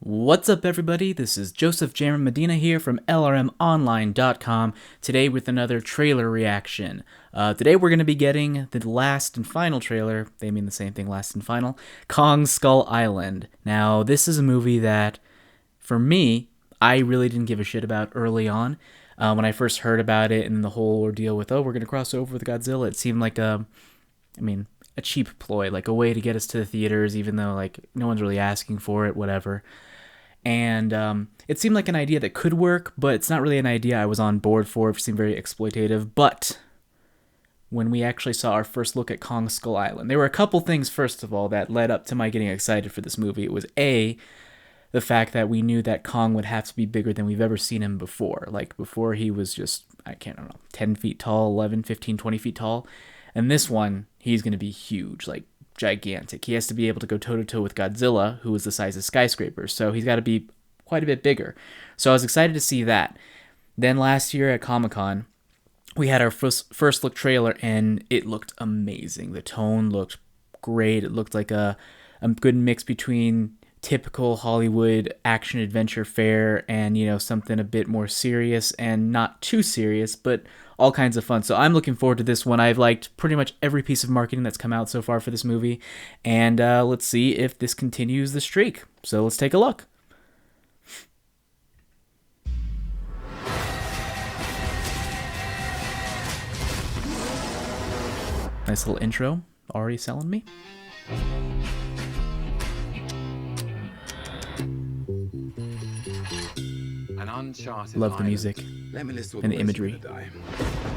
What's up, everybody? This is Joseph Jammer Medina here from LRMOnline.com, today with another trailer reaction. Today we're going to be getting the last and final trailer, they mean the same thing, last and final, Kong Skull Island. Now, this is a movie that, for me, I really didn't give a shit about early on. When I first heard about it and the whole ordeal with, we're going to cross over with Godzilla, it seemed like a cheap ploy, like a way to get us to the theaters, even though, like, no one's really asking for it, whatever. And it seemed like an idea that could work, but it's not really an idea I was on board for. It seemed very exploitative. But when we actually saw our first look at Kong Skull Island, there were a couple things, first of all, that led up to my getting excited for this movie. It was A, the fact that we knew that Kong would have to be bigger than we've ever seen him before. Like, before he was just, I don't know, 10 feet tall, 11, 15, 20 feet tall. And this one, he's going to be huge, like gigantic. He has to be able to go toe-to-toe with Godzilla, who is the size of skyscrapers, so he's got to be quite a bit bigger. So I was excited to see that. Then last year at Comic-Con, we had our first look trailer, and it looked amazing. The tone looked great. It looked like a good mix between typical Hollywood action-adventure fare and, something a bit more serious and not too serious, but all kinds of fun. So I'm looking forward to this one. I've liked pretty much every piece of marketing that's come out so far for this movie, and let's see if this continues the streak. So let's take a look. Nice little intro, already selling me. An uncharted Love the music and the imagery.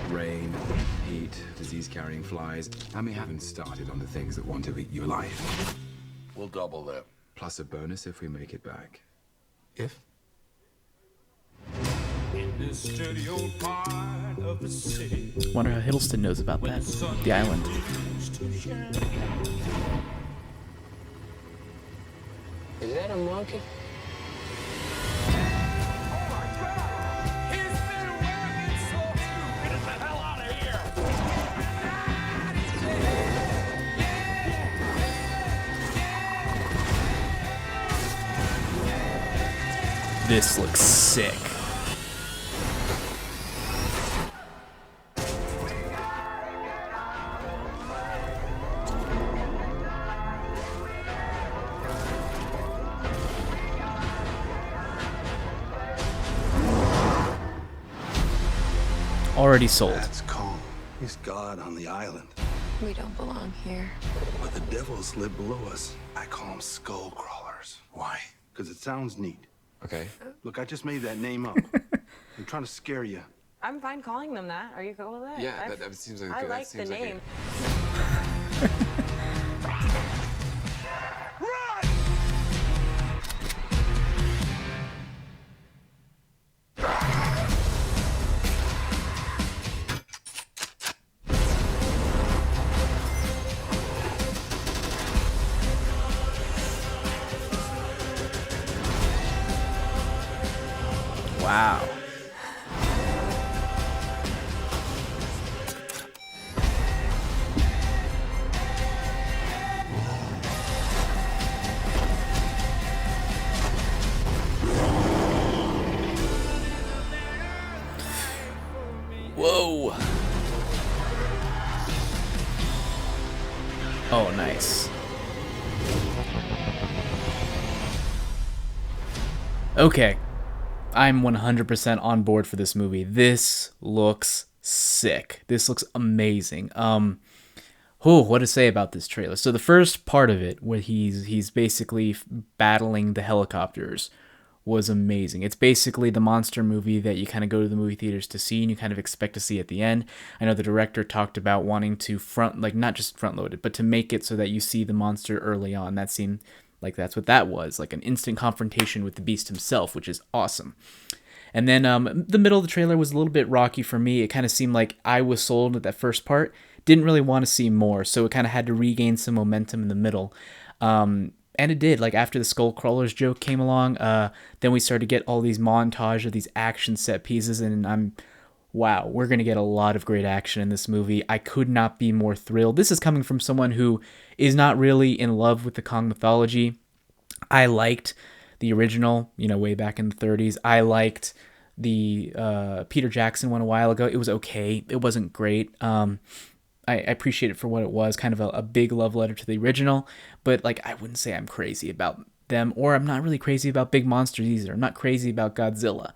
Rain, heat, disease-carrying flies, and we haven't started on the things that want to eat you alive. We'll double that. Plus a bonus if we make it back. If? In this dirty old part of the city. Wonder how Hiddleston knows about that. The island. Is that a monkey? This looks sick. Already sold. That's Kong. He's God on the island. We don't belong here. But the devils live below us. I call them skull crawlers. Why? Because it sounds neat. Okay. Look, I just made that name up. I'm trying to scare you. I'm fine calling them that. Are you cool with that? Yeah, that seems like I that like seems the like name. Wow. Whoa. Oh, nice. Okay. I'm 100% on board for this movie. This looks sick. This looks amazing. What to say about this trailer? So the first part of it, where he's basically battling the helicopters, was amazing. It's basically the monster movie that you kind of go to the movie theaters to see and you kind of expect to see at the end. I know the director talked about wanting to not just front load it, but to make it so that you see the monster early on. That seemed like that's what that was, like an instant confrontation with the beast himself, which is awesome. And then the middle of the trailer was a little bit rocky for me. It kind of seemed like I was sold at that first part. Didn't really want to see more, so it kind of had to regain some momentum in the middle. And it did. Like, after the Skull Crawlers joke came along, then we started to get all these montage of these action set pieces, and wow, we're going to get a lot of great action in this movie. I could not be more thrilled. This is coming from someone who is not really in love with the Kong mythology. I liked the original, way back in the 30s. I liked the Peter Jackson one a while ago. It was okay. It wasn't great. I appreciate it for what it was, kind of a big love letter to the original, but like I wouldn't say I'm crazy about them, or I'm not really crazy about big monsters either. I'm not crazy about Godzilla.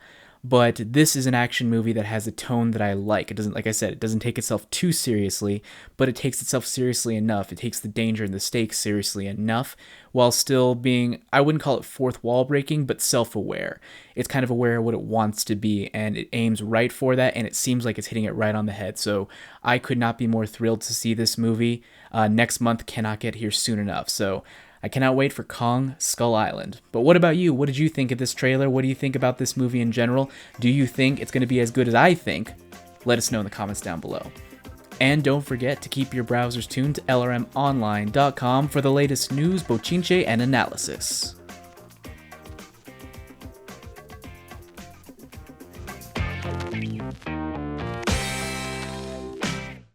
But this is an action movie that has a tone that I like. It doesn't, like I said, it doesn't take itself too seriously, but it takes itself seriously enough. It takes the danger and the stakes seriously enough while still being, I wouldn't call it fourth wall breaking, but self-aware. It's kind of aware of what it wants to be, and it aims right for that, and it seems like it's hitting it right on the head. So I could not be more thrilled to see this movie. Next month cannot get here soon enough. So I cannot wait for Kong Skull Island. But what about you? What did you think of this trailer? What do you think about this movie in general? Do you think it's going to be as good as I think? Let us know in the comments down below. And don't forget to keep your browsers tuned to LRMOnline.com for the latest news, bochinche, and analysis.